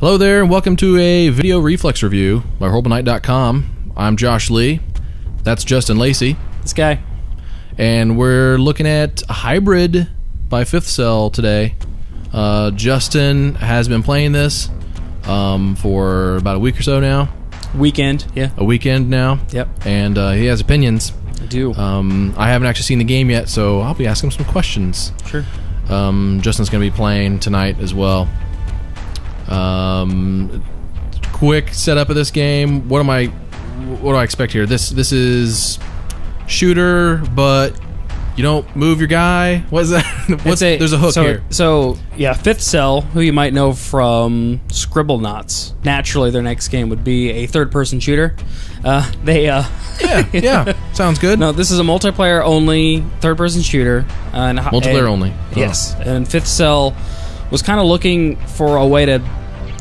Hello there, and welcome to a video reflex review by HorribleKnight.com. I'm Josh Lee. That's Justin Lacey. This guy. And we're looking at Hybrid by Fifth Cell today. Justin has been playing this for about a week or so now. Weekend, yeah. A weekend now. Yep. And he has opinions. I do. I haven't actually seen the game yet, so I'll be asking him some questions. Sure. Justin's going to be playing tonight as well. Quick setup of this game. What do I expect here? This is shooter, but you don't move your guy. What is that? There's a hook here. So yeah, Fifth Cell, who you might know from Scribblenauts. Naturally, their next game would be a third-person shooter. Yeah, sounds good. No, this is a multiplayer only third-person shooter. Multiplayer only. Yes, and Fifth Cell was kind of looking for a way to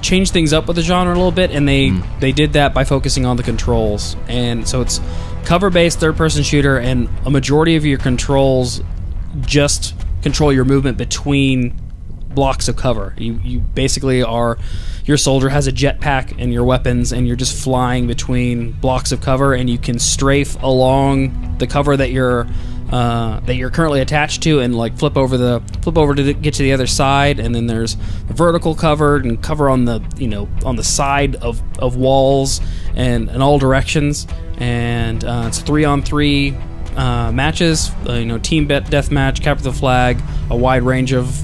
change things up with the genre a little bit, and they did that by focusing on the controls. And so it's cover-based third-person shooter, and a majority of your controls just control your movement between blocks of cover. You basically are, your soldier has a jetpack and your weapons, and you're just flying between blocks of cover, and you can strafe along the cover that you're currently attached to, and like flip over to get to the other side. And then there's vertical cover and cover on the on the side of walls and in all directions. And it's 3-on-3 matches. Team deathmatch, capture the flag, a wide range of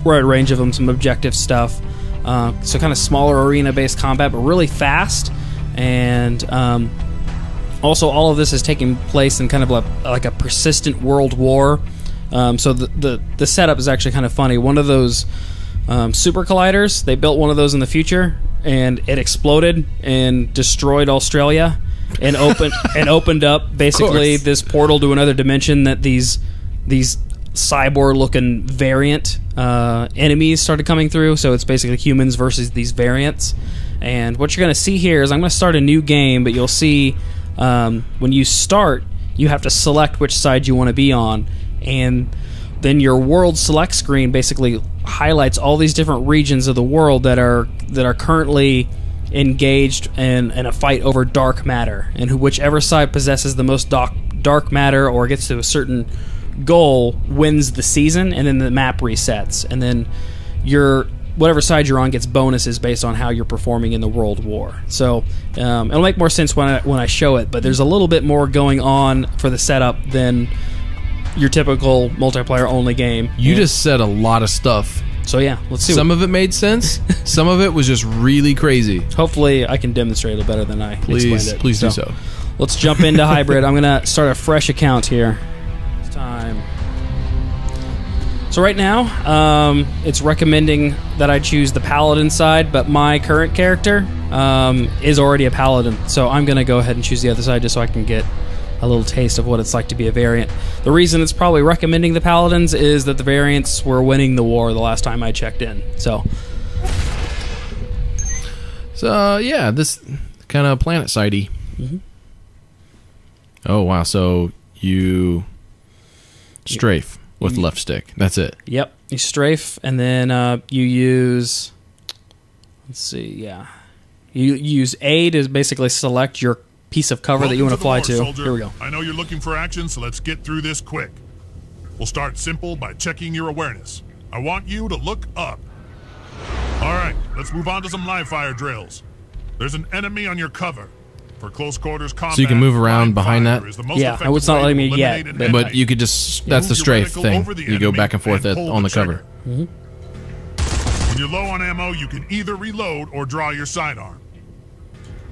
them, some objective stuff. So kind of smaller arena-based combat, but really fast. And also, all of this is taking place in kind of like a persistent world war. So the setup is actually kind of funny. One of those super colliders, they built one of those in the future, and it exploded and destroyed Australia, and opened up basically this portal to another dimension that these cyborg-looking variant enemies started coming through. So it's basically humans versus these variants. And what you're going to see here is I'm going to start a new game, but you'll see. When you start, you have to select which side you want to be on, and then your world select screen basically highlights all these different regions of the world that are currently engaged in a fight over dark matter, and whichever side possesses the most dark matter or gets to a certain goal wins the season, and then the map resets, and then whatever side you're on gets bonuses based on how you're performing in the world war. So it'll make more sense when I show it, but there's a little bit more going on for the setup than your typical multiplayer only game. You just said a lot of stuff. So yeah, let's see. Some of it made sense. Some of it was just really crazy. Hopefully I can demonstrate it better than I explained it. Please do so. Let's jump into Hybrid. I'm going to start a fresh account here. It's time. So right now, it's recommending that I choose the Paladin side, but my current character is already a Paladin. So I'm going to go ahead and choose the other side just so I can get a little taste of what it's like to be a variant. The reason it's probably recommending the Paladins is that the variants were winning the war the last time I checked in. So yeah, this kind of planet-sidey. Mm-hmm. Oh, wow. So you strafe. With left stick. That's it. Yep. You strafe, and then you use... Let's see, yeah. You use A to basically select your piece of cover that you want to fly to. Soldier. Here we go. I know you're looking for action, so let's get through this quick. We'll start simple by checking your awareness. I want you to look up. All right, let's move on to some live fire drills. There's an enemy on your cover. For close quarters combat, so you can move around behind that? Yeah, it's not letting me yet. But you could just... That's the strafe thing. You go back and forth on the cover. Mm-hmm. When you're low on ammo, you can either reload or draw your sidearm.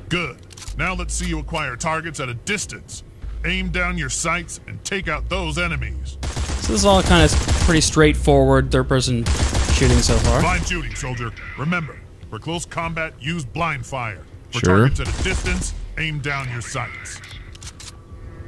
Good. Now let's see you acquire targets at a distance. Aim down your sights and take out those enemies. So this is all kind of pretty straightforward third-person shooting so far. Blind shooting, soldier. Remember, for close combat, use blind fire. For sure. Targets at a distance, aim down your sights.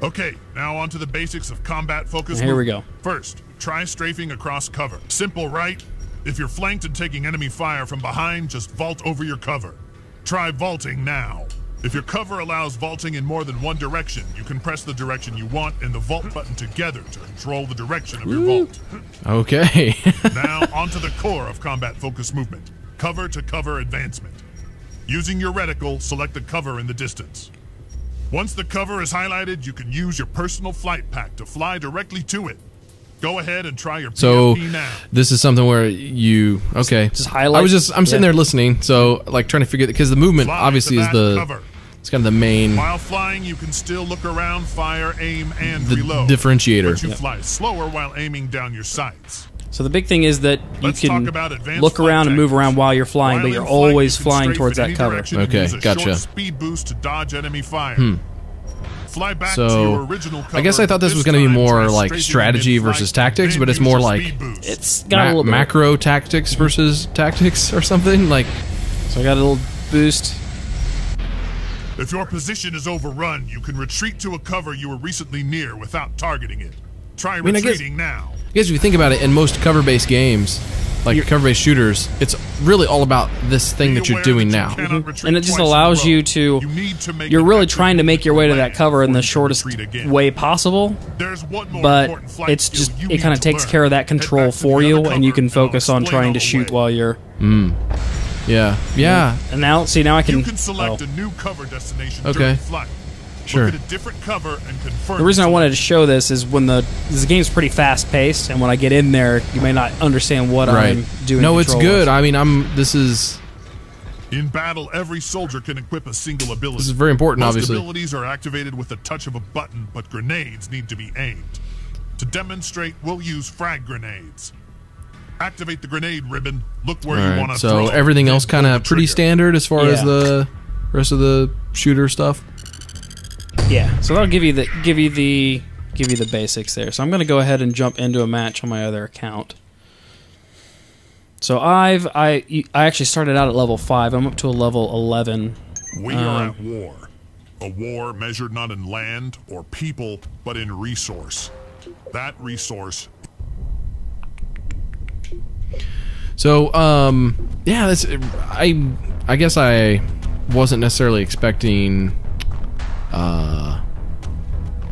Okay, now on to the basics of combat focus. Here we go. First, try strafing across cover. Simple, right? If you're flanked and taking enemy fire from behind, just vault over your cover. Try vaulting now. If your cover allows vaulting in more than one direction, you can press the direction you want and the vault button together to control the direction of your vault. Okay. Now onto the core of combat-focused movement, cover-to-cover advancement. Using your reticle, select the cover in the distance. Once the cover is highlighted, you can use your personal flight pack to fly directly to it. Go ahead and try your PFP now. This is something where you just highlight. I'm sitting there listening, so like trying to figure because the movement obviously is it's kind of the main. While flying, you can still look around, fire, aim, and reload. Differentiator. But you fly slower while aiming down your sights. So the big thing is that you can look around and move around while you're flying, but you're always flying towards that cover. Okay, gotcha. Speed boost to dodge enemy fire. Fly back so, to your original cover. I guess I thought this was going to be more like strategy versus tactics, but it's more like it's got a little macro tactics versus tactics or something. Like, so I got a little boost. If your position is overrun, you can retreat to a cover you were recently near without targeting it. Try retreating now. I guess if you think about it, in most cover-based games, like cover-based shooters, it's really all about this thing that you're doing now. And it just allows you to... You're really trying to make your way to that cover in the shortest way possible, but it's just it kind of takes care of that control for you, and you can focus on trying to shoot while you're... Yeah. And now, see, now I can... You can select a new cover destination during flight. Sure. Look at a different cover and confirm. The reason I wanted to show this is when the game's pretty fast-paced, and when I get in there, you may not understand what I'm doing. No, it's good. I mean, this is... In battle, every soldier can equip a single ability. This is very important, obviously. Most abilities are activated with the touch of a button, but grenades need to be aimed. To demonstrate, we'll use frag grenades. Activate the grenade ribbon. Look where you want to throw. So everything else kind of pretty standard as far as the rest of the shooter stuff. Yeah, so that'll give you the basics there. So I'm going to go ahead and jump into a match on my other account. So I actually started out at level 5. I'm up to a level 11. We are at war. A war measured not in land or people, but in resource. That resource. So yeah, that's I guess I wasn't necessarily expecting.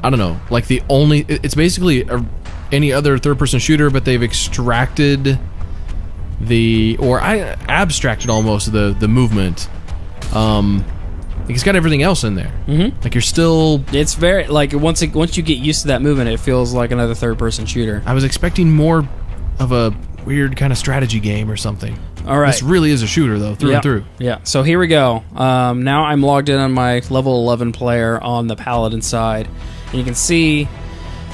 I don't know, like it's basically any other third-person shooter, but they've extracted abstracted almost the movement. Like it's got everything else in there. Like you're still. It's very like once you get used to that movement, it feels like another third-person shooter. I was expecting more of a weird kind of strategy game or something. All right. This really is a shooter, though, through and through. Yeah, so here we go. Now I'm logged in on my level 11 player on the Paladin side. And you can see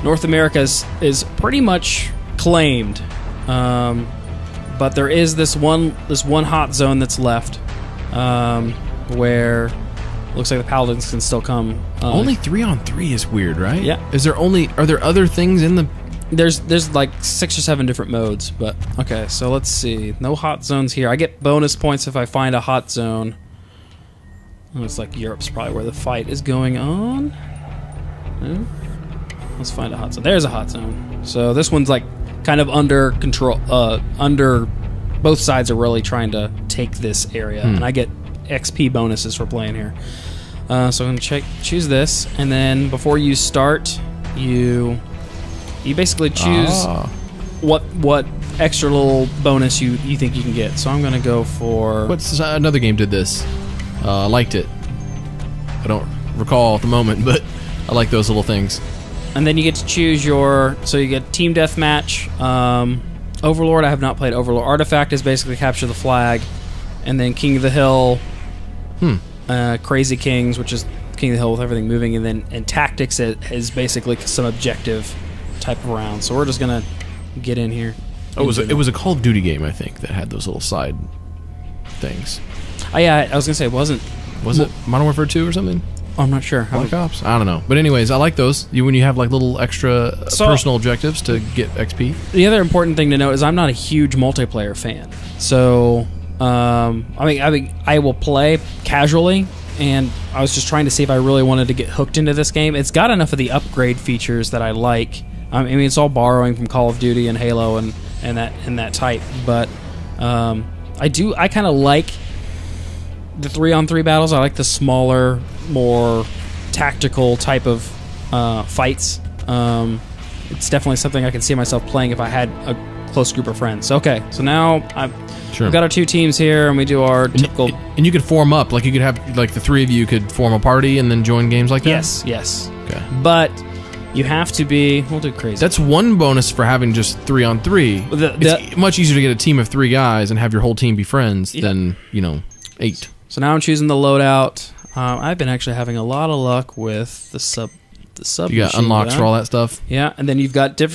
North America is pretty much claimed. But there is this one hot zone that's left where it looks like the Paladins can still come. Only 3-on-3 is weird, right? Yeah. Are there other things in the... There's like 6 or 7 different modes, but okay, so let's see. No hot zones here. I get bonus points if I find a hot zone. Oh, it's like Europe's probably where the fight is going on. Let's find a hot zone. There's a hot zone. So this one's like kind of under control. Both sides are really trying to take this area, and I get XP bonuses for playing here. So I'm gonna choose this, and then before you start, you basically choose what extra little bonus you think you can get. So I'm going to go for... Another game did this. I liked it. I don't recall at the moment, but I like those little things. And then you get to choose your... So you get Team Deathmatch. Overlord, I have not played Overlord. Artifact is basically capture the flag. And then King of the Hill. Crazy Kings, which is King of the Hill with everything moving. And Tactics is basically some objective type of round. So we're just gonna get in here. It was a Call of Duty game, I think, that had those little side things. Oh yeah, I was gonna say was it Modern Warfare 2 or something? I'm not sure. Black Ops? I don't know. But anyways, I like those. When you have like little extra personal objectives to get XP. The other important thing to note is I'm not a huge multiplayer fan. So I will play casually, and I was just trying to see if I really wanted to get hooked into this game. It's got enough of the upgrade features that I like. I mean, it's all borrowing from Call of Duty and Halo and that type, but I kind of like the 3-on-3 battles. I like the smaller, more tactical type of fights. It's definitely something I can see myself playing if I had a close group of friends. Okay, so now Sure. we've got our 2 teams here, and we do our typical. And you could form up, like you could have, like the 3 of you could form a party and then join games like that. Yes. Okay. But you have to be. We'll do crazy. That's one bonus for having just 3-on-3. It's much easier to get a team of 3 guys and have your whole team be friends than 8. So now I'm choosing the loadout. I've been actually having a lot of luck with the sub. You got unlocks for all that stuff. Yeah, and then you've got 2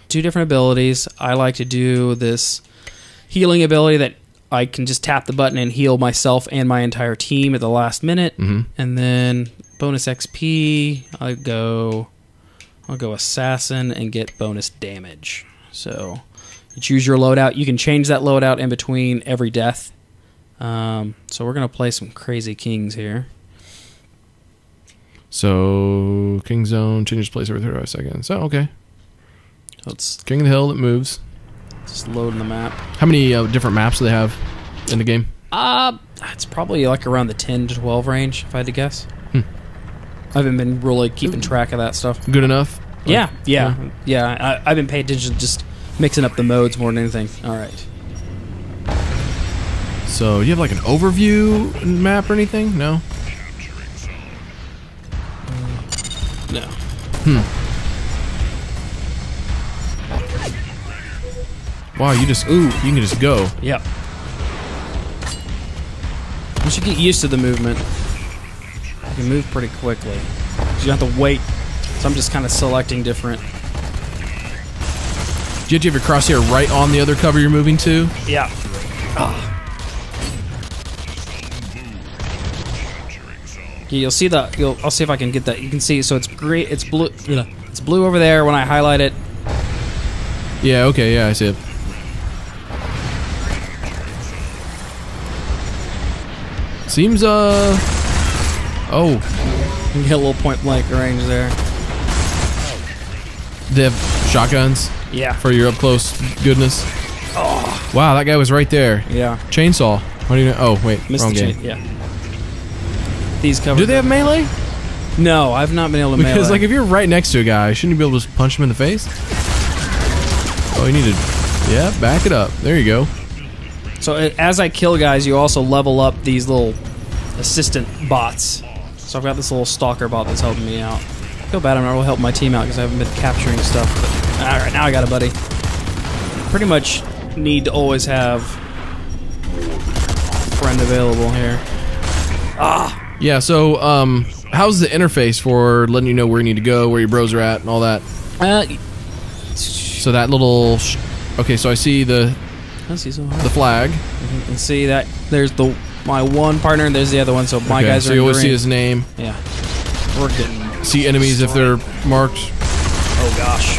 different abilities. I like to do this healing ability that I can just tap the button and heal myself and my entire team at the last minute. Mm-hmm. And then bonus XP, I'll go assassin and get bonus damage. So you choose your loadout. You can change that loadout in between every death. So we're gonna play some crazy kings here. So King Zone changes place every 35 seconds. Oh, okay. So it's King of the Hill that moves. just loading the map. How many different maps do they have in the game? It's probably like around the 10 to 12 range, if I had to guess. I haven't been really keeping track of that stuff. Good enough? Yeah. I've been paying attention, just mixing up the modes more than anything. All right. So, do you have like an overview map or anything? No? No. Wow, you can just go. Yep. You should get used to the movement. You can move pretty quickly. You have to wait. So I'm just kind of selecting different. Do you have to have your crosshair right on the other cover you're moving to? Yeah. You'll see the. I'll see if I can get that. You can see. So it's green. It's blue. It's blue over there when I highlight it. Yeah. Okay. Yeah, I see it. Seems oh. You get a little point blank range there. They have shotguns. Yeah. For your up close goodness. Oh. Wow, that guy was right there. Yeah. Chainsaw. What do you know? Oh wait, Missed wrong the game. Yeah. These cover. Do they have melee? No, I've not been able to melee. Because like if you're right next to a guy, shouldn't you be able to just punch him in the face? Oh, you need to. Yeah, back it up. There you go. So as I kill guys, you also level up these little assistant bots. So I've got this little stalker bot that's helping me out. I feel bad I'm not really helping my team out because I haven't been capturing stuff. But, all right, now I got a buddy. Pretty much need to always have a friend available here. Yeah. So, how's the interface for letting you know where you need to go, where your bros are at, and all that? So that little. Okay, so I see the flag. You can see that there's my one partner and there's the other one. So my guys are. So you always see his name. Yeah. We're getting. See enemies if they're marked. Oh gosh.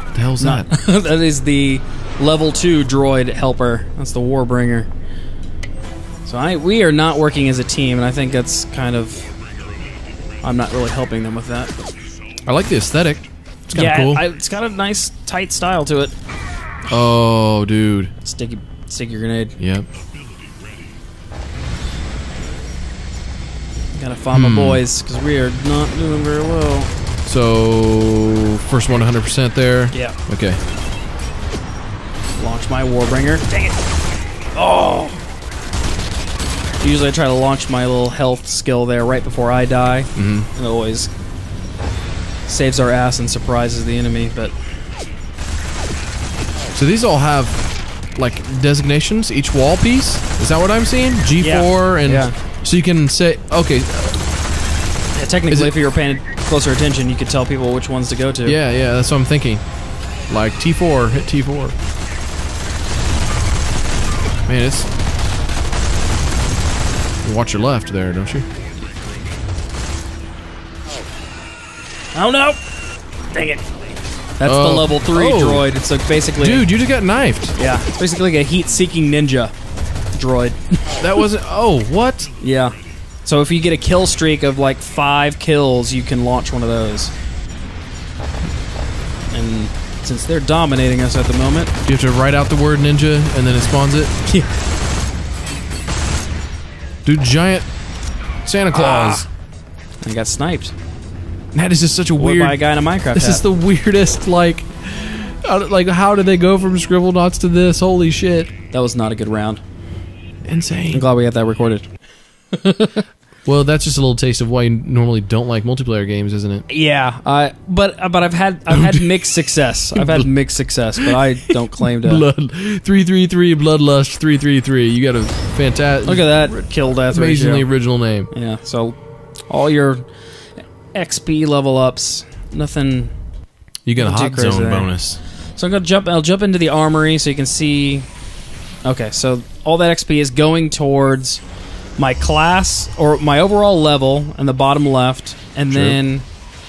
What the hell's that? That is the level 2 droid helper. That's the Warbringer. So we are not working as a team, and I think that's kind of. I'm not really helping them with that. I like the aesthetic. It's kind of cool. It's got a nice tight style to it. Oh, dude. Sticky grenade. Yep. Gotta find my boys, because we are not doing very well. So, first one 100% there? Yeah. Okay. Launch my Warbringer. Dang it! Oh! Usually I try to launch my little health skill there right before I die. It always saves our ass and surprises the enemy, but... So these all have, like, designations, each wall piece? Is that what I'm seeing? G4 and... Yeah. So you can say... Okay. Yeah, technically, if you were paying closer attention, you could tell people which ones to go to. Yeah, that's what I'm thinking. Like, T4, hit T4. Man, it's... You watch your left there, don't you? Oh no! Dang it. That's the level 3 droid. It's like basically... Dude, you just got knifed. Yeah, it's basically like a heat-seeking ninja droid. That wasn't... Oh, what? Yeah. So if you get a kill streak of like 5 kills, you can launch one of those. And since they're dominating us at the moment... Do you have to write out the word ninja and then it spawns it? Yeah. Dude, giant Santa Claus. I got sniped. That is just such a weird... by a guy in a Minecraft This hat. is the weirdest, like... How did they go from Scribble Knots to this? Holy shit. That was not a good round. Insane. I'm glad we had that recorded. Well, that's just a little taste of why you normally don't like multiplayer games, isn't it? Yeah, but I've had mixed success. I've had mixed success, but I don't claim to. Blood 333 Bloodlust 333. You got a fantastic. Look at that kill death amazingly ratio. original name. Yeah. So all your XP level ups, nothing. You got a hot zone there. bonus. So I'll jump into the armory so you can see. Okay, so all that XP is going towards my class or my overall level in the bottom left, and then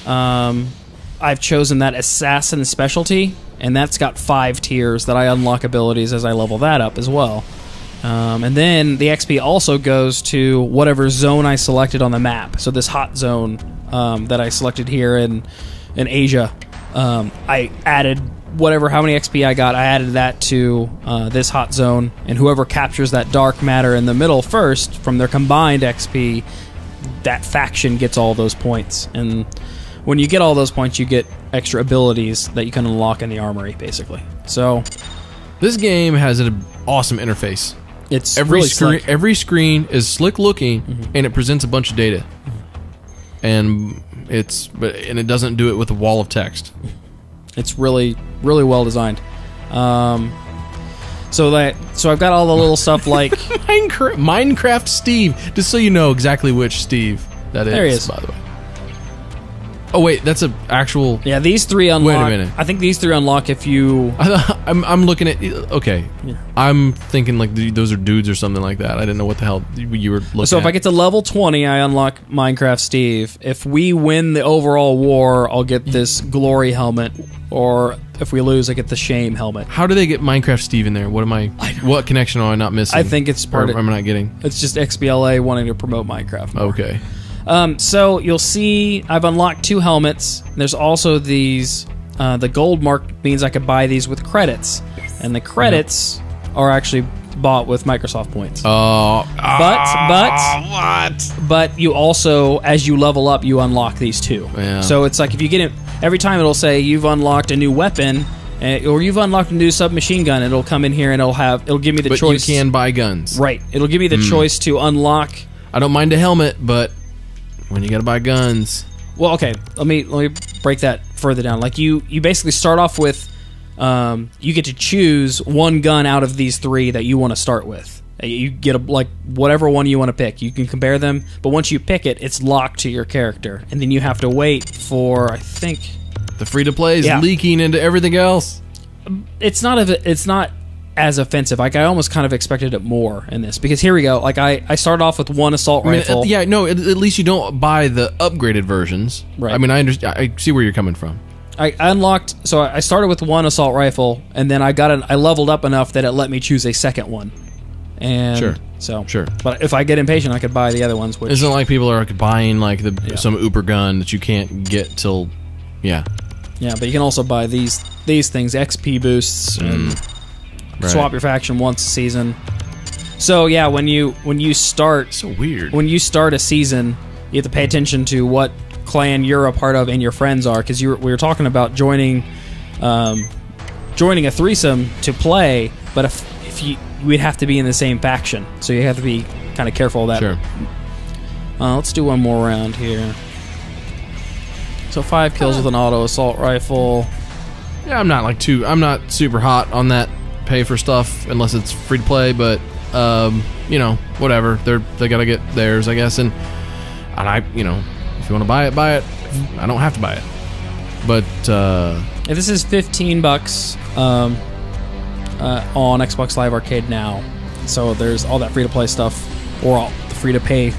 I've chosen that assassin specialty, and that's got 5 tiers that I unlock abilities as I level that up as well. And then the XP also goes to whatever zone I selected on the map. So this hot zone that I selected here in Asia, I added how many XP I got, I added that to this hot zone, and whoever captures that dark matter in the middle first from their combined XP, that faction gets all those points. And when you get all those points, you get extra abilities that you can unlock in the armory, basically. So this game has an awesome interface. It's every screen is slick looking, and it presents a bunch of data, and it doesn't do it with a wall of text. It's really, really well designed. So I've got all the little stuff like Minecraft Steve. Just so you know exactly which Steve that is. There he is, by the way. Oh wait, that's an actual. Yeah, these 3 unlock. Wait a minute. I think these 3 unlock if you. I'm looking at. Okay, yeah. I'm thinking like those are dudes or something like that. I didn't know what the hell you were looking at. So if I get to level 20, I unlock Minecraft Steve. If we win the overall war, I'll get this glory helmet, or if we lose, I get the shame helmet. How do they get Minecraft Steve in there? What connection am I not missing? I think it's part of. I'm not getting. It's just XBLA wanting to promote Minecraft more. Okay. So you'll see I've unlocked 2 helmets. There's also these, the gold mark means I could buy these with credits. And the credits are actually bought with Microsoft points. But you also, as you level up, you unlock these too. Yeah. So it's like if you get it, every time it'll say you've unlocked a new weapon, or you've unlocked a new submachine gun, it'll come in here and it'll give me the choice. But you can buy guns. Right. It'll give me the choice to unlock. I don't mind a helmet, but when you gotta buy guns. Well, okay. Let me break that further down. Like you basically start off with, you get to choose one gun out of these 3 that you want to start with. You get whatever one you want to pick. You can compare them, but once you pick it, it's locked to your character, and then you have to wait for, I think, the free to play is leaking into everything else. It's not as offensive. Like I almost kind of expected it more in this, because here we go. Like I started off with 1 assault rifle. At least you don't buy the upgraded versions. Right. I mean, I understand. I see where you're coming from. I unlocked. So I started with 1 assault rifle, and then I leveled up enough that it let me choose a second one. And sure. But if I get impatient, I could buy the other ones. Which isn't like people are buying like some Uber gun that you can't get till. Yeah. Yeah, but you can also buy these things, XP boosts, and swap your faction once a season. So yeah, when you start, so weird. When you start a season, you have to pay attention to what clan you're a part of and your friends are, because we were talking about joining a threesome to play, but if we'd have to be in the same faction, so you have to be kind of careful of that. Sure. Let's do one more round here. So 5 kills with an auto assault rifle. Yeah, I'm not super hot on that pay for stuff unless it's free to play, but whatever. They gotta get theirs, I guess, and I if you want to buy it, buy it. I don't have to buy it. But if this is $15 on Xbox Live Arcade now, so there's all that free to play stuff, or all the free to pay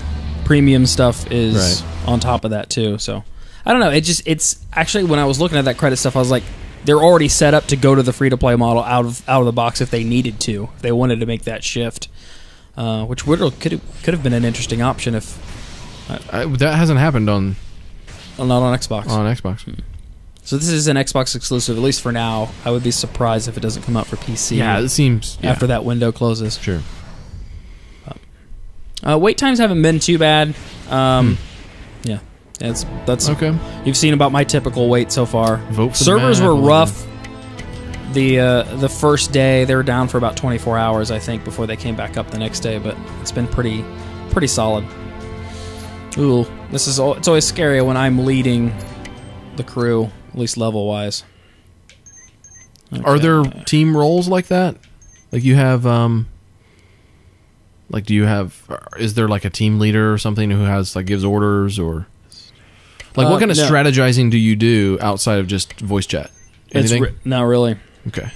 premium stuff is on top of that too. So I don't know. It's actually, when I was looking at that credit stuff, I was like, they're already set up to go to the free to play model out of the box if they needed to, if they wanted to make that shift, which could have been an interesting option if that hasn't happened on. Well, not on Xbox. On Xbox. So this is an Xbox exclusive, at least for now. I would be surprised if it doesn't come out for PC. Yeah, it seems after that window closes. Sure. Wait times haven't been too bad. Yeah, that's okay. You've seen about my typical wait so far. Vote for servers the were rough. The first day they were down for about 24 hours, I think, before they came back up the next day. But it's been pretty solid. Ooh, it's always scary when I'm leading the crew, at least level wise. Okay. Are there team roles like that? Like you have, like, is there like a team leader or something who has, like, gives orders, or like what kind of strategizing do you do outside of just voice chat? Anything? Not really. Okay.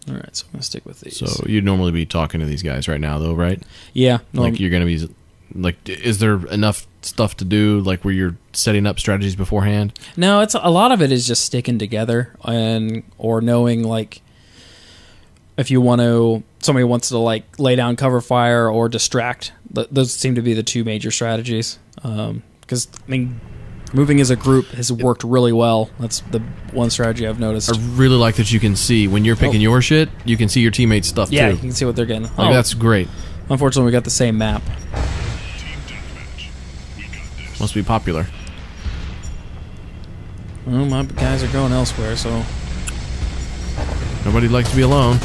All right, so I'm gonna stick with these. So you'd normally be talking to these guys right now, though, right? Yeah. Like you're gonna be, like, is there enough stuff to do, like, where you're setting up strategies beforehand? No, it's a lot of it is just sticking together or knowing, like, if somebody wants to, like, lay down cover fire or distract. Those seem to be the two major strategies. Because I mean, moving as a group has worked really well. That's the one strategy I've noticed. I really like that you can see when you're picking your shit. You can see your teammates' stuff too. Yeah, you can see what they're getting. Like, that's great. Unfortunately, we got the same map. Must be popular. Well, my guys are going elsewhere, so nobody likes to be alone.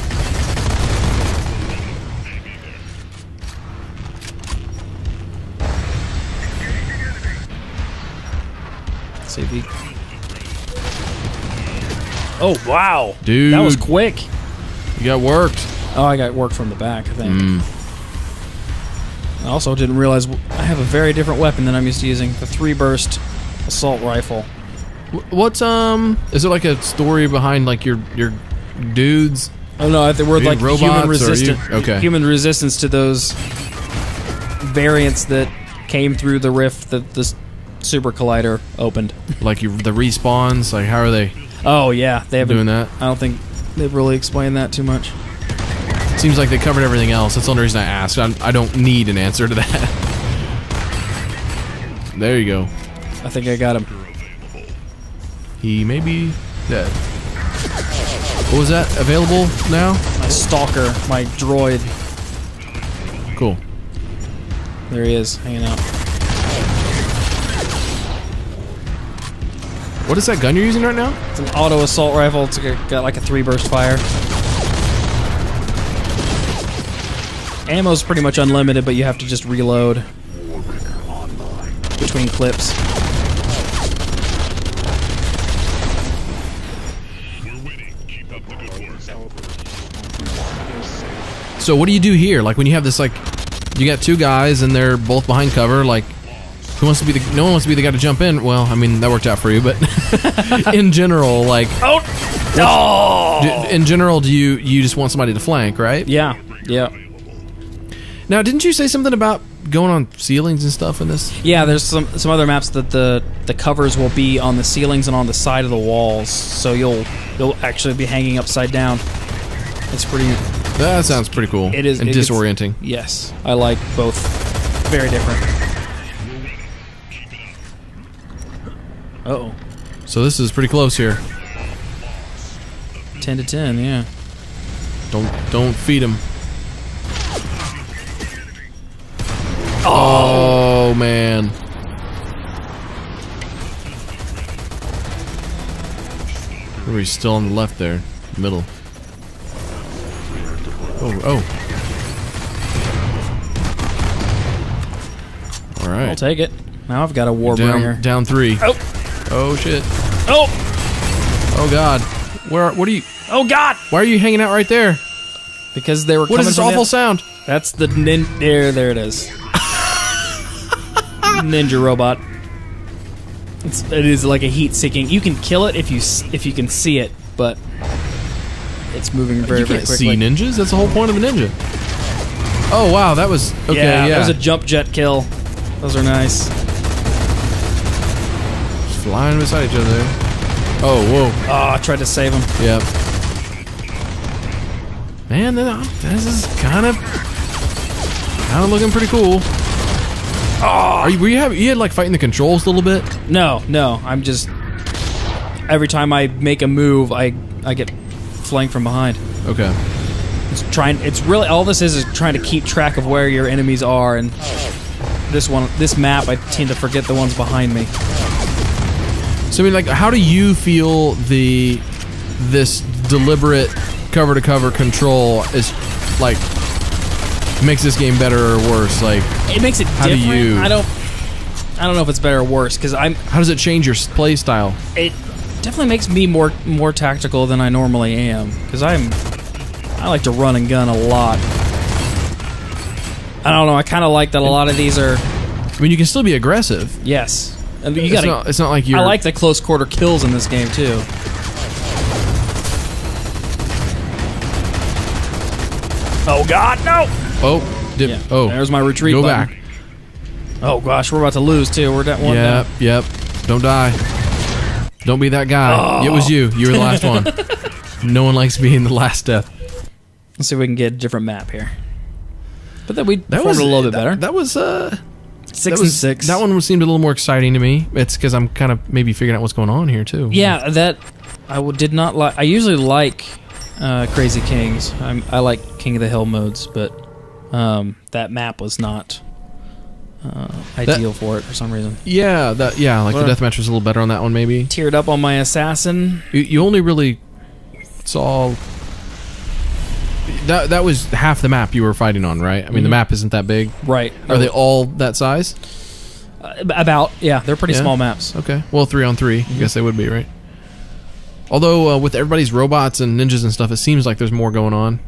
See if he... Oh, wow. Dude. That was quick. You got worked. Oh, I got worked from the back, I think. I also didn't realize I have a very different weapon than I'm used to using. The 3-burst assault rifle. What's, is there like a story behind, like, your dudes? Oh, no, we're like robots, human resistance to those variants that came through the rift that the Super Collider opened. Like the respawns, like, how are they? Oh yeah, they haven't doing that. I don't think they've really explained that too much. Seems like they covered everything else. That's the only reason I asked. I don't need an answer to that. There you go. I think I got him. He may be dead. What was that? Available now? My stalker, my droid. Cool. There he is, hanging out. What is that gun you're using right now? It's an auto assault rifle. It's got like a 3-burst fire. Ammo's pretty much unlimited, but you have to just reload between clips. So what do you do here? Like, when you have this, like, you got two guys and they're both behind cover, like, who wants to be the? No one wants to be the guy to jump in. Well, I mean, that worked out for you, but in general, like, in general, do you just want somebody to flank, right? Yeah, yeah. Now, didn't you say something about going on ceilings and stuff in this? Yeah, there's some other maps that the covers will be on the ceilings and on the side of the walls, so you'll actually be hanging upside down. It's pretty. That sounds pretty cool. It is, and disorienting. Yes, I like both. Very different. Uh-oh. So this is pretty close here. 10 to 10, yeah. Don't feed him. Oh man. He's still on the left there, middle. Oh. All right. I'll take it. Now I've got a Warbringer. Down 3. Oh shit. Oh God. What are you? Oh God. Why are you hanging out right there? Because they were. What is this awful sound? That's the there it is. Ninja robot. It is like a heat-seeking. You can kill it if you can see it, but it's moving very quickly. You can't see ninjas. That's the whole point of a ninja. Oh wow, that was okay. Yeah, that was a jump jet kill. Those are nice. Just flying beside each other. Oh whoa! Oh, I tried to save him. Yep. Man, this is kind of looking pretty cool. Oh. You had like fighting the controls a little bit? No. I'm just every time I make a move, I get flanked from behind. Okay. It's really all this is trying to keep track of where your enemies are, and this map I tend to forget the ones behind me. So I mean, like, how do you feel this deliberate cover-to-cover control is like makes this game better or worse? Like, it makes it how different. Do you, I don't know if it's better or worse because How does it change your play style? It definitely makes me more tactical than I normally am because I like to run and gun a lot. I don't know. I kind of like that a lot of these are. I mean, you can still be aggressive. Yes, I mean, you got. It's not like you. I like the close quarter kills in this game too. Oh God, no! Oh, Yeah. Oh, there's my retreat. Go button. back. Oh gosh, we're about to lose too. We're at one down. Yep. Don't die. Don't be that guy. Oh. It was you. You were the last one. No one likes being the last death. Let's see if we can get a different map here. But then we performed a little bit better. That was 6 and 6. That one seemed a little more exciting to me. It's because I'm kind of maybe figuring out what's going on here too. Yeah, that did not like. I usually like Crazy Kings. I like King of the Hill modes, but that map was not ideal for it for some reason. Yeah, like the deathmatch was a little better on that one maybe. Teared up on my assassin. You only really saw that was half the map you were fighting on, right? I mean, the map isn't that big, right? Are they all that size? About, yeah, they're pretty small maps. Okay, well, 3-on-3, I guess they would be, right? Although with everybody's robots and ninjas and stuff, it seems like there's more going on.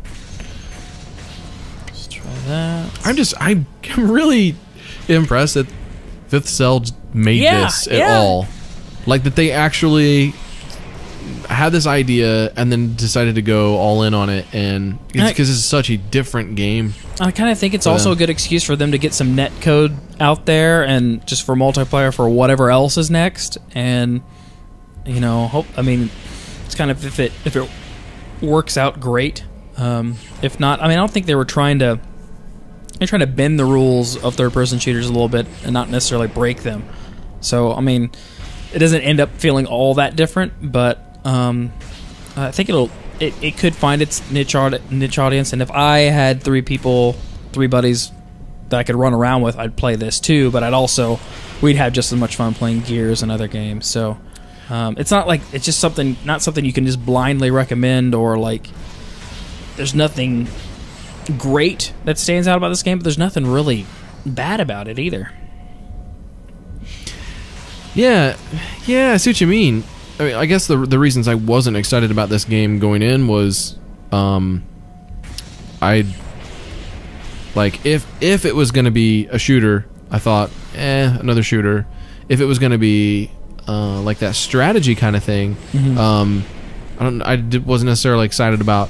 Let's try that. I'm really impressed that Fifth Cell made this at all. Like that they actually had this idea and then decided to go all in on it, and it's because it's such a different game. I kind of think it's also a good excuse for them to get some net code out there and just for multiplayer for whatever else is next. And I mean, it's kind of if it works out, great. If not, I mean, I don't think they were trying to. They're trying to bend the rules of third-person shooters a little bit and not necessarily break them. So, I mean, it doesn't end up feeling all that different, but I think it could find its niche audience. And if I had three buddies that I could run around with, I'd play this too. But we'd have just as much fun playing Gears and other games. So it's not like it's just not something you can just blindly recommend, or like there's nothing great that stands out about this game, but there's nothing really bad about it either. Yeah, I see what you mean. I mean, I guess the reasons I wasn't excited about this game going in was, I'd like if it was going to be a shooter, I thought, another shooter. If it was going to be like that strategy kind of thing, I wasn't necessarily excited about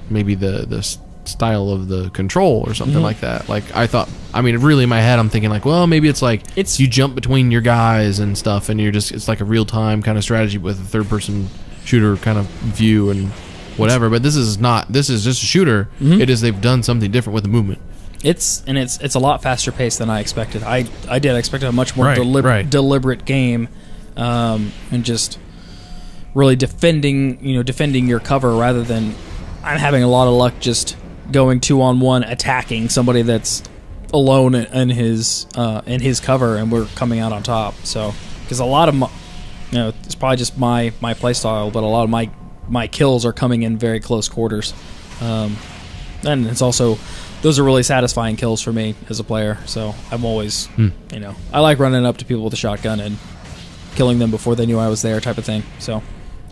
maybe the style of the control or something like that. Like I thought, I mean, really in my head I'm thinking like, well, maybe it's like you jump between your guys and stuff, and it's like a real-time kind of strategy with a third-person shooter kind of view and whatever. But this is just a shooter. It is, they've done something different with the movement. It's a lot faster paced than I expected. I did expect a much more deliberate game, and just really defending your cover rather than I'm having a lot of luck just going 2-on-1 attacking somebody that's alone in his cover, and we're coming out on top. So because a lot of it's probably just my play style, but a lot of my kills are coming in very close quarters, and it's also those are really satisfying kills for me as a player. So I'm always I like running up to people with a shotgun and killing them before they knew I was there, type of thing. So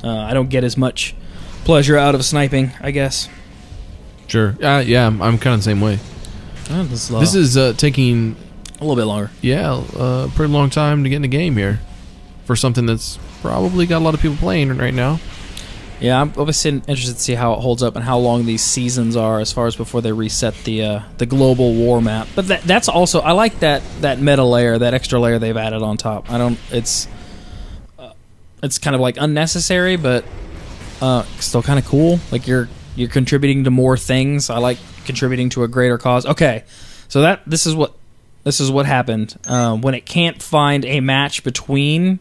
I don't get as much pleasure out of sniping, I guess. Sure. Yeah, I'm kind of the same way. This is taking a little bit longer. Yeah, a pretty long time to get in the game here for something that's probably got a lot of people playing right now. Yeah, I'm obviously interested to see how it holds up and how long these seasons are as far as before they reset the global war map. But that's also, I like that meta layer, that extra layer they've added on top. It's kind of like unnecessary, but still kind of cool. Like you're contributing to more things. I like contributing to a greater cause. Okay, so this is what happened when it can't find a match between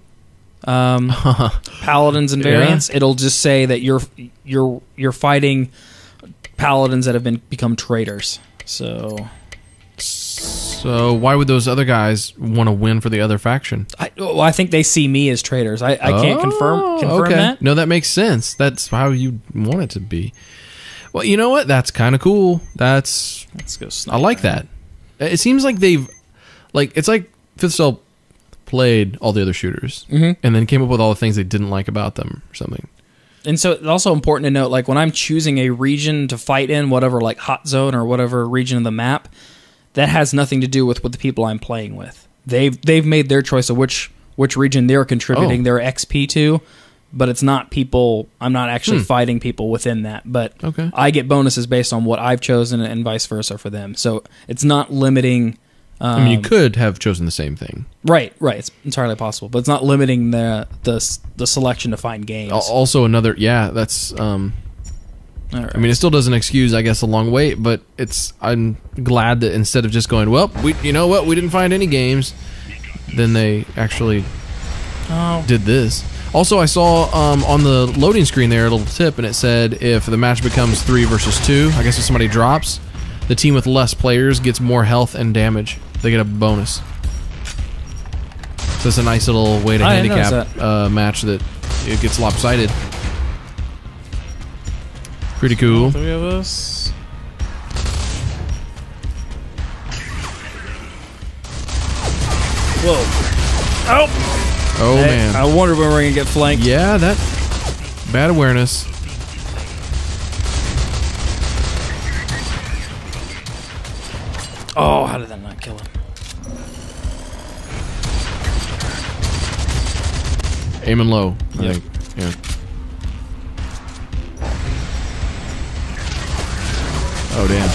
paladins and variants. It'll just say that you're fighting paladins that have become traitors. So So why would those other guys want to win for the other faction? I think they see me as traitors. I can't confirm that. No, that makes sense. That's how you want it to be. Well, you know what? That's kind of cool. Let's go snipe. I like that. It seems like it's like Fifth Cell played all the other shooters and then came up with all the things they didn't like about them or something. And so it's also important to note, like when I'm choosing a region to fight in, whatever, like hot zone or whatever region of the map, that has nothing to do with what the people I'm playing with. They've made their choice of which region they're contributing their XP to, but it's not people. I'm not actually fighting people within that, but I get bonuses based on what I've chosen and vice versa for them. So it's not limiting. I mean, you could have chosen the same thing. Right. It's entirely possible, but it's not limiting the selection to find games. Also, that's. Right. I mean, it still doesn't excuse, I guess, a long wait, but I'm glad that instead of just going, well, we didn't find any games, then they actually did this. Also, I saw on the loading screen there a little tip, and it said if the match becomes 3 versus 2, I guess if somebody drops, the team with less players gets more health and damage. They get a bonus. So it's a nice little way to handicap a match that it gets lopsided. Pretty cool. 3 of us. Whoa. Oh, man. I wonder when we're going to get flanked. Yeah, that bad awareness. Oh, how did that not kill him? Aiming low, I think. Yeah. Oh, damn.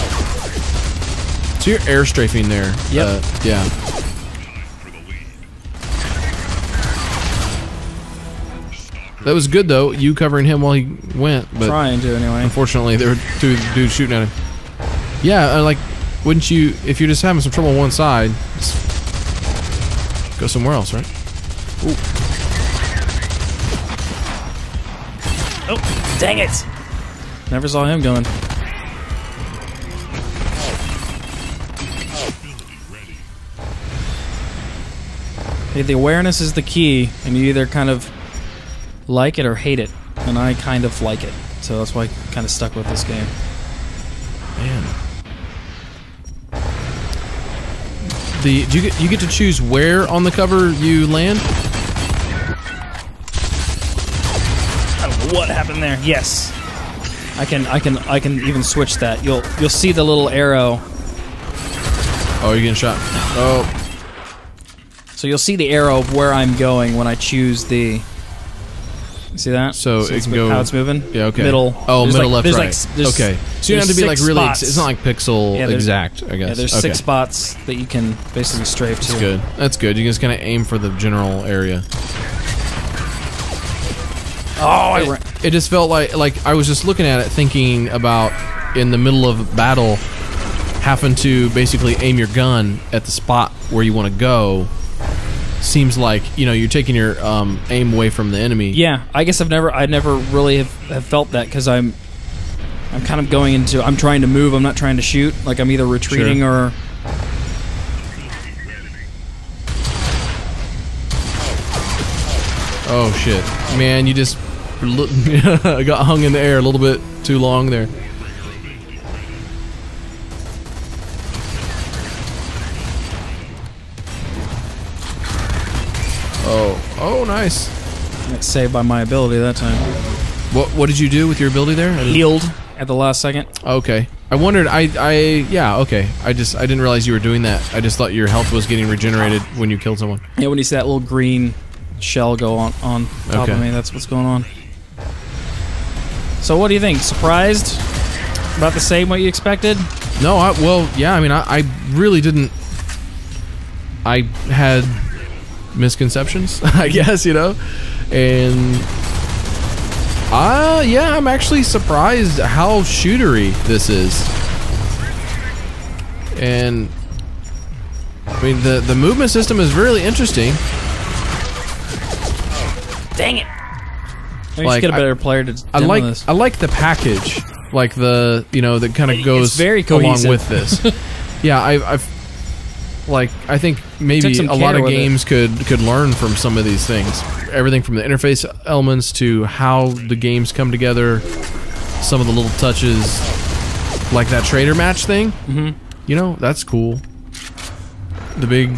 So you're air strafing there. Yep. Yeah. That was good, though, you covering him while he went. But trying to, anyway. Unfortunately, there were 2 dudes shooting at him. Yeah, like, wouldn't you, if you're just having some trouble on one side, just go somewhere else, right? Ooh. Oh, dang it. Never saw him going. Hey, the awareness is the key, and you either kind of like it or hate it, and I kind of like it, so that's why I kind of stuck with this game. Man. Do you get to choose where on the cover you land? I don't know what happened there. Yes, I can even switch that. You'll see the little arrow. Oh, you're getting shot. Oh. So you'll see the arrow of where I'm going when I choose the. See that? So it can go how it's moving. Yeah. Okay. Middle. Oh, middle, left, right. Okay. So you don't have to be like really. Spots. It's not like pixel exact. I guess. Yeah. There's 6 spots that you can basically strafe to. That's good. That's good. You can just kind of aim for the general area. Oh, it just felt like I was just looking at it, thinking about in the middle of battle, having to basically aim your gun at the spot where you want to go. Seems like you're taking your aim away from the enemy. Yeah, I guess I never really have felt that because I'm kind of going into I'm trying to move. I'm not trying to shoot. Like I'm either retreating or. Oh shit, man! You just got hung in the air a little bit too long there. Oh, nice. That's saved by my ability that time. What did you do with your ability there? Healed at the last second. Okay. I wondered. Yeah. Okay. I didn't realize you were doing that. I just thought your health was getting regenerated when you killed someone. Yeah. When you see that little green shell go on top of me, that's what's going on. So what do you think? Surprised? About the same what you expected? No. Yeah. I mean, I really didn't. I had misconceptions, I guess, and yeah, I'm actually surprised how shootery this is. And I mean, the movement system is really interesting. Dang it! Maybe just get a better player to demo this. I like the package, like that kind of goes very along with this. Yeah, like I think maybe a lot of games could learn from some of these things. Everything from the interface elements to how the games come together, some of the little touches, like that trader match thing. You know, that's cool. The big,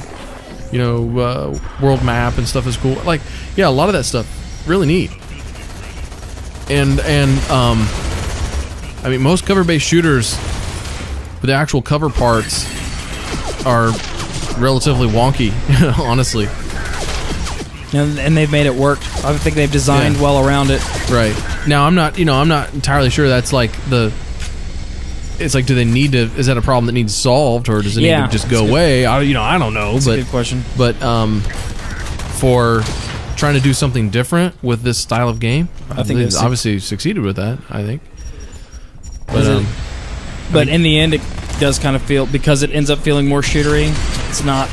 you know, world map and stuff is cool. Like, yeah, a lot of that stuff really neat. And I mean, most cover-based shooters with the actual cover parts are relatively wonky, honestly. And they've made it work. I think they've designed well around it. Right. Now, I'm not entirely sure that's like the... It's like, do they need to... Is that a problem that needs solved, or does it need to just go away? I don't know. That's a good question. But for trying to do something different with this style of game, I think they've obviously succeeded with that, I think. But in the end, it does kind of feel... Because it ends up feeling more shootery, it's not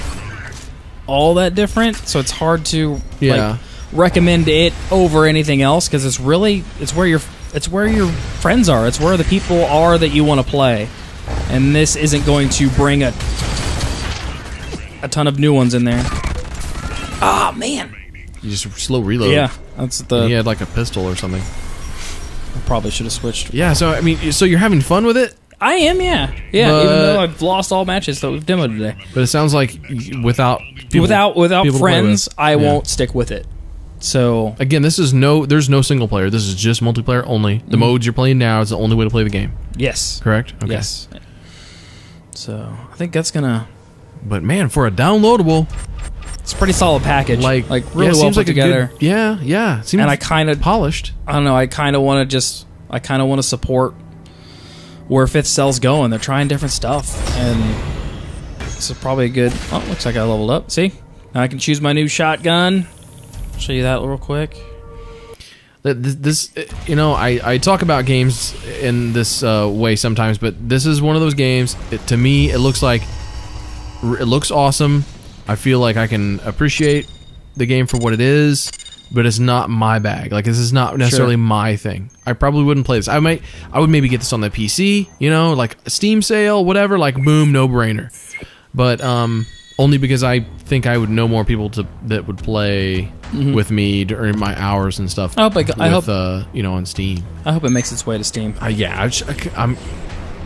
all that different, so it's hard to like, recommend it over anything else, because it's really... It's where your friends are. It's where the people are that you want to play. And this isn't going to bring a ton of new ones in there. Ah, man. You just slow reload. Yeah, that's the... He had like a pistol or something. I probably should have switched. Yeah, so I mean, so you're having fun with it? I am, yeah. Yeah, even though I've lost all matches that we've demoed today. But it sounds like without people, without friends, I won't stick with it. So again, there's no single player. This is just multiplayer only. The modes you're playing now is the only way to play the game. Yes. Correct? Okay. Yes. So I think that's gonna... But man, for a downloadable... It's a pretty solid package. Like really well put together. Seems and I kind of... Polished. I don't know, I kind of want to support where Fifth Cell's going. They're trying different stuff. And this is probably a good... Oh, looks like I leveled up. See? Now I can choose my new shotgun. Show you that real quick. This, you know, I talk about games in this way sometimes, but this is one of those games. To me, it looks awesome. I feel like I can appreciate the game for what it is, but it's not my bag. Like, this is not necessarily my thing. I probably wouldn't play this. I would maybe get this on the PC, you know, like a Steam sale, whatever. Like, boom, no brainer. But only because I think I would know more people that would play with me during my hours and stuff. I hope, you know, on Steam. I hope it makes its way to Steam.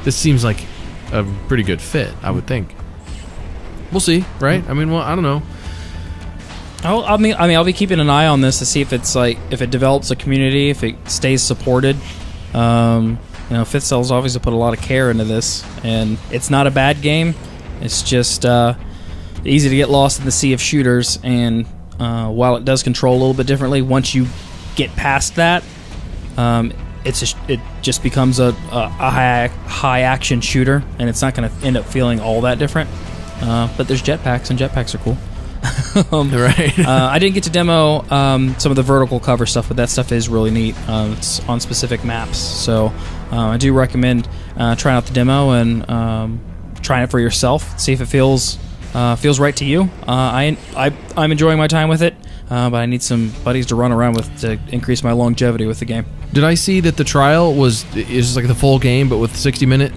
This seems like a pretty good fit, I would think. We'll see, right? I mean, well, I don't know. I'll be keeping an eye on this to see if it's like, if it develops a community, if it stays supported. You know, Fifth Cell's obviously put a lot of care into this, and it's not a bad game. It's just easy to get lost in the sea of shooters, and while it does control a little bit differently, once you get past that, it just becomes a high action shooter, and it's not going to end up feeling all that different. But there's jetpacks, and jetpacks are cool. Right. I didn't get to demo some of the vertical cover stuff, but that stuff is really neat. It's on specific maps, so I do recommend trying out the demo and trying it for yourself. See if it feels right to you. I'm enjoying my time with it, but I need some buddies to run around with to increase my longevity with the game. Did I see that the trial is like the full game, but with 60-minute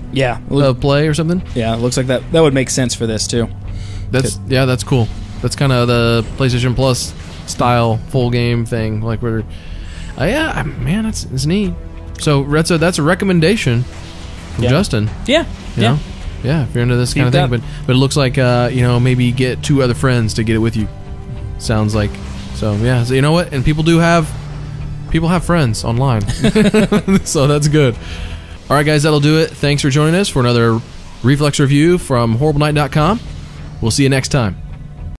play or something? Yeah, it looks like that would make sense for this too. That's cool. That's kind of the PlayStation Plus style full game thing. Like we're, man, it's neat. So Retso, that's a recommendation from Justin. Yeah, you know? Yeah, if you're into this kind of thing, but it looks like you know, maybe get 2 other friends to get it with you. Sounds like. So yeah, so you know what? And people have friends online, so that's good. All right, guys, that'll do it. Thanks for joining us for another Reflex review from HorribleNight.com. We'll see you next time.